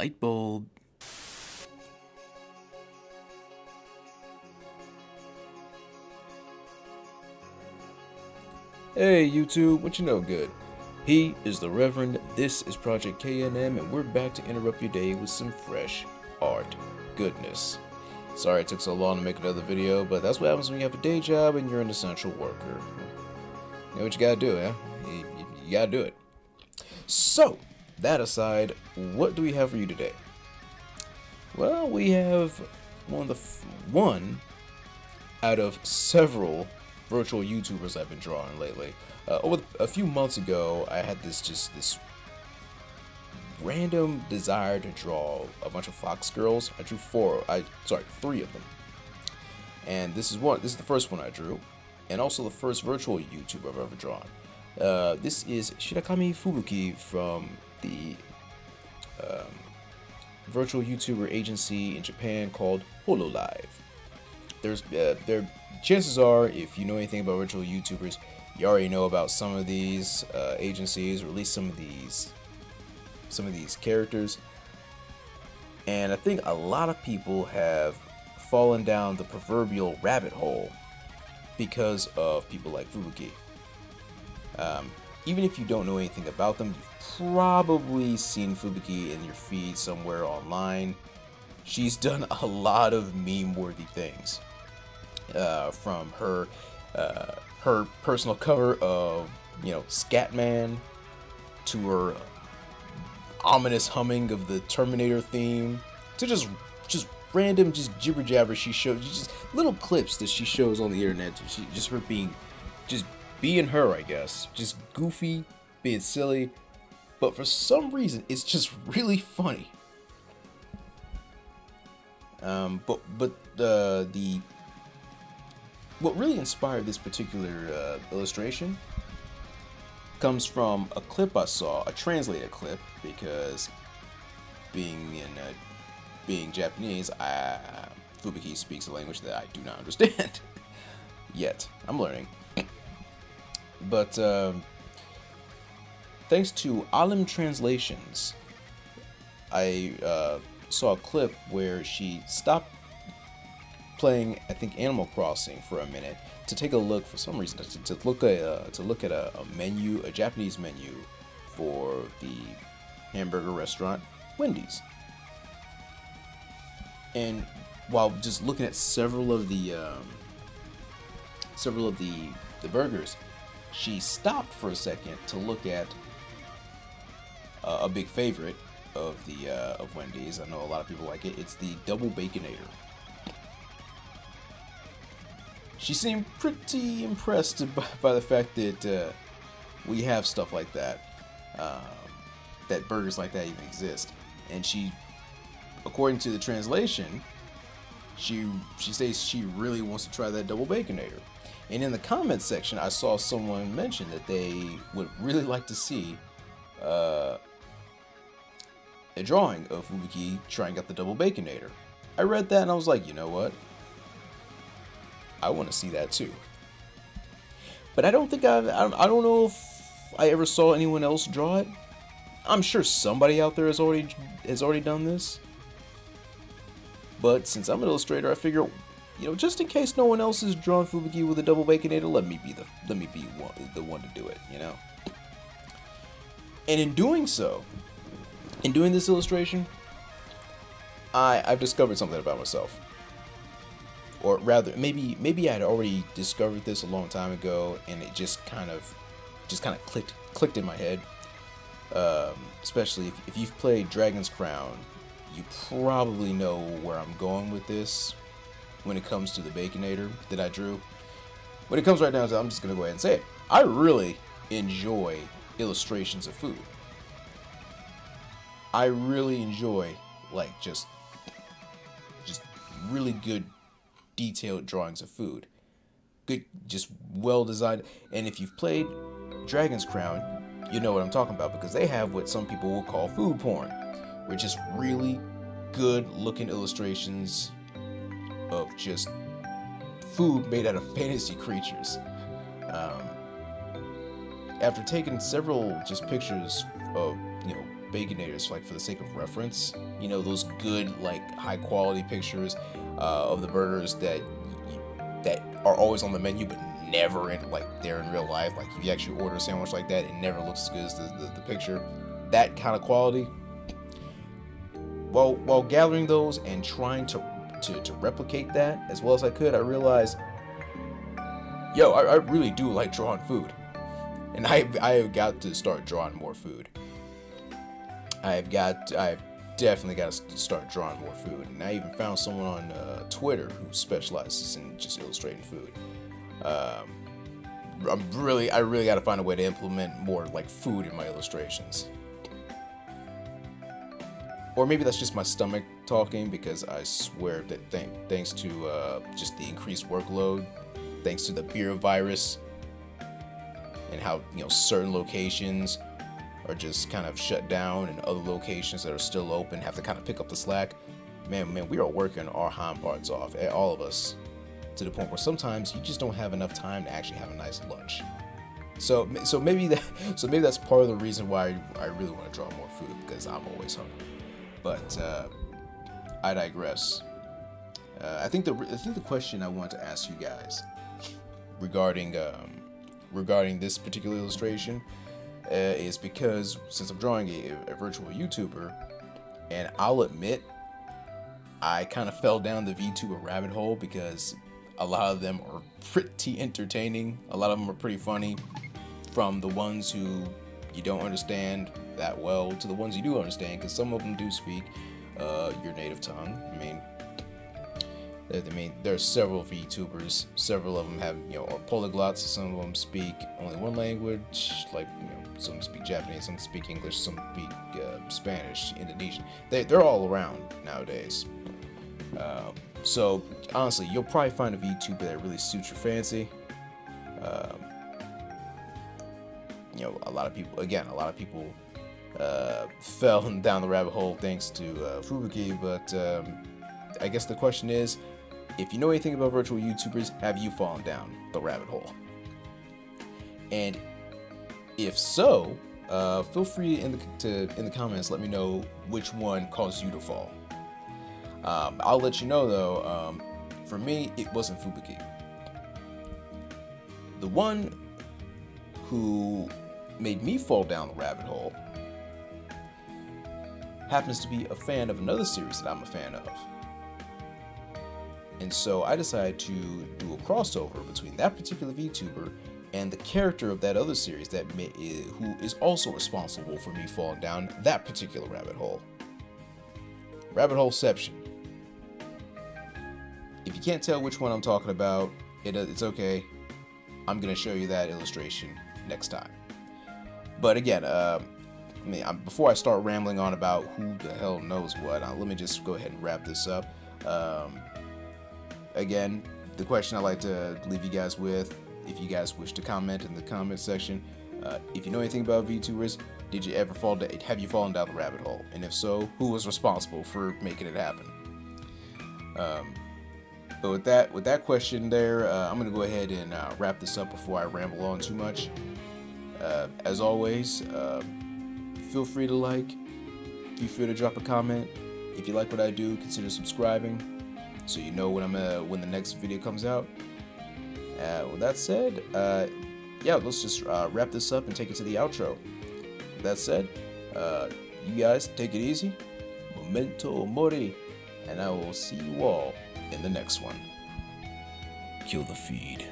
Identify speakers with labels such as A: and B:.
A: light bulb. Hey YouTube, what you know good? He is the Reverend, this is Project KNM, and we're back to interrupt your day with some fresh art goodness. Sorry it took so long to make another video, but that's what happens when you have a day job and you're an essential worker. You know what you gotta do, huh? You gotta do it. So, that aside, what do we have for you today? Well, we have one out of several virtual YouTubers I've been drawing lately. Over a few months ago, I had this random desire to draw a bunch of fox girls. I drew three of them, and this is the first one I drew, and also the first virtual YouTuber I've ever drawn. This is Shirakami Fubuki from the virtual YouTuber agency in Japan called HoloLive. Chances are, if you know anything about virtual YouTubers, you already know about some of these agencies, or at least some of these characters. And I think a lot of people have fallen down the proverbial rabbit hole because of people like Fubuki. Even if you don't know anything about them, you've probably seen Fubuki in your feed somewhere online. She's done a lot of meme-worthy things. From her personal cover of, Scatman, to her ominous humming of the Terminator theme, to just random jibber jabber she shows, just little clips that she shows on the internet. Her being her, I guess, just goofy, being silly, but for some reason it's just really funny. What really inspired this particular illustration comes from a clip I saw, a translated clip, because being Japanese, Fubuki speaks a language that I do not understand yet. I'm learning. But thanks to Alim translations, I saw a clip where she stopped playing, I think, Animal Crossing for a minute to take a look, for some reason, to look at a menu, a Japanese menu for the hamburger restaurant Wendy's. And while just looking at several of the burgers, she stopped for a second to look at a big favorite of Wendy's. I know a lot of people like it. It's the Double Baconator. She seemed pretty impressed by the fact that we have stuff like that, that burgers like that even exist. And she, according to the translation, she says she really wants to try that Double Baconator. And in the comments section, I saw someone mention that they would really like to see a drawing of Fubuki trying out the Double Baconator. I read that and I was like, you know what? I want to see that too. But I don't think I don't know if I ever saw anyone else draw it. I'm sure somebody out there has already done this. But since I'm an illustrator, I figure, just in case no one else has drawn Fubuki with a Double Baconator, let me be the one to do it, And in doing so, in doing this illustration, I've discovered something about myself. Or rather, maybe I had already discovered this a long time ago, and it just kind of clicked in my head. Especially if you've played Dragon's Crown, you probably know where I'm going with this when it comes to the Baconator that I drew. When it comes right down to it, I'm just gonna go ahead and say it. I really enjoy illustrations of food. I really enjoy just really good detailed drawings of food. Good, just well designed. And if you've played Dragon's Crown, you know what I'm talking about, because they have what some people will call food porn, which is really good looking illustrations of just food made out of fantasy creatures. After taking several just pictures of Baconators, for the sake of reference, you know, those good, like, high quality pictures of the burgers that are always on the menu but never in, like, they're in real life. Like, if you actually order a sandwich like that, it never looks as good as the picture. That kind of quality. While gathering those and trying to replicate that as well as I could, I realized, yo, I really do like drawing food, and I have got to start drawing more food. I've definitely got to start drawing more food, and I even found someone on Twitter who specializes in just illustrating food. I really got to find a way to implement more like food in my illustrations. Or maybe that's just my stomach talking, because I swear that thanks to just the increased workload, thanks to the beer virus, and how, you know, certain locations are just kind of shut down and other locations that are still open have to kind of pick up the slack. Man, we are working our hind parts off, all of us, to the point where sometimes you just don't have enough time to actually have a nice lunch. So maybe that's part of the reason why I really want to draw more food, because I'm always hungry. But I digress. I think the question I want to ask you guys regarding this particular illustration is, because since I'm drawing a virtual YouTuber, and I'll admit I kind of fell down the VTuber rabbit hole, because a lot of them are pretty entertaining. A lot of them are pretty funny, from the ones who you don't understand that well to the ones you do understand, because some of them do speak your native tongue. I mean, there are several VTubers. Several of them have, you know, are polyglots. Some of them speak only one language, like, you know, some speak Japanese, some speak English, some speak Spanish, Indonesian. They're all around nowadays. So honestly, you'll probably find a VTuber that really suits your fancy. You know, a lot of people fell down the rabbit hole thanks to Fubuki, but I guess the question is, if you know anything about virtual YouTubers, have you fallen down the rabbit hole? And if so, feel free in the comments, let me know which one caused you to fall. I'll let you know though, for me, it wasn't Fubuki. The one who made me fall down the rabbit hole happens to be a fan of another series that I'm a fan of. And so I decided to do a crossover between that particular VTuber and the character of that other series who is also responsible for me falling down that particular rabbit hole. Rabbit holeception. If you can't tell which one I'm talking about, it's okay. I'm gonna show you that illustration next time. But again, before I start rambling on about who the hell knows what, let me just go ahead and wrap this up. Again, the question I like to leave you guys with, if you guys wish to comment in the comment section, if you know anything about VTubers, have you fallen down the rabbit hole? And if so, who was responsible for making it happen? But with that question there, I'm gonna go ahead and wrap this up before I ramble on too much. As always, feel free to like, feel free to drop a comment. If you like what I do, consider subscribing so you know when the next video comes out. With that said, yeah, let's just wrap this up and take it to the outro. With that said, you guys take it easy, memento mori, and I will see you all in the next one. Kill the feed.